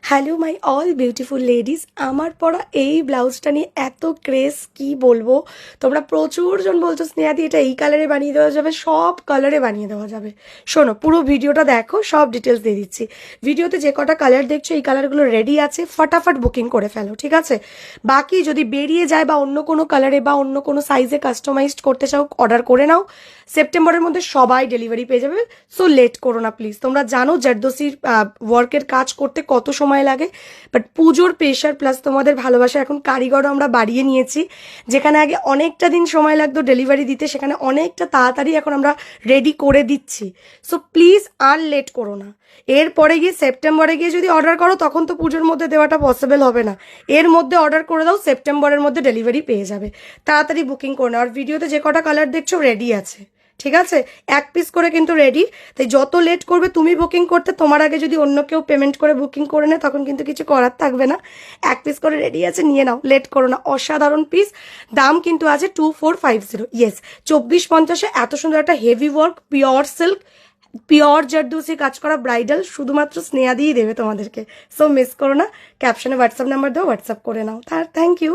Hello my all beautiful ladies, আমার পরা এই ব্লাউজটা নিয়ে এত ক্রেজ কি বলবো। তোমরা প্রচুর জন বলছো স্নেহাদি এটা এই কালারে বানিয়ে দেওয়া যাবে, সব কালারে বানিয়ে দেওয়া যাবে। শোনো, পুরো ভিডিওটা দেখো, সব ডিটেলস দিয়ে দিচ্ছি। ভিডিওতে যে কটা কালার দেখছো এই কালারগুলো রেডি আছে, ফটাফট বুকিং করে ফেলো, ঠিক আছে? বাকি যদি বেরিয়ে যায় বা অন্য কোনো কালারে বা অন্য কোনো সাইজে কাস্টমাইজড করতে চাও, অর্ডার করে নাও। সেপ্টেম্বরের মধ্যে সবাই ডেলিভারি পেয়ে যাবে। সো লেট করো না প্লিজ। তোমরা জানো জারদোসির ওয়ার্কের কাজ করতে কত সময় লাগে, বাট পুজোর প্রেশার প্লাস তোমাদের ভালোবাসা, এখন কারিগরও আমরা বাড়িয়ে নিয়েছি। যেখানে আগে অনেকটা দিন সময় লাগতো ডেলিভারি দিতে, সেখানে অনেকটা তাড়াতাড়ি এখন আমরা রেডি করে দিচ্ছি। সো প্লিজ আর লেট করো না। এরপরে গিয়ে সেপ্টেম্বরে গিয়ে যদি অর্ডার করো, তখন তো পুজোর মধ্যে দেওয়াটা পসিবল হবে না। এর মধ্যে অর্ডার করে দাও, সেপ্টেম্বরের মধ্যে ডেলিভারি পেয়ে যাবে। তাড়াতাড়ি বুকিং করে নাও। আর ভিডিওতে যে কটা কালার দেখছো রেডি আছে, ঠিক আছে? এক পিস করে কিন্তু রেডি। তাই যত লেট করবে তুমি বুকিং করতে, তোমার আগে যদি অন্য কেউ পেমেন্ট করে বুকিং করে নেয়, তখন কিন্তু কিছু করার থাকবে না। এক পিস করে রেডি আছে, নিয়ে নাও, লেট করো না। অসাধারণ পিস, দাম কিন্তু আছে 2450। ইয়েস, 2450-এ এত সুন্দর একটা heavy work, pure silk, pure zardozi কাজ করা ব্রাইডাল, শুধুমাত্র স্নেহা দিয়েই দেবে তোমাদেরকে। সো মিস করো না। ক্যাপশনে হোয়াটসঅ্যাপ নাম্বার দাও, হোয়াটসঅ্যাপ করে নাও। Thank you.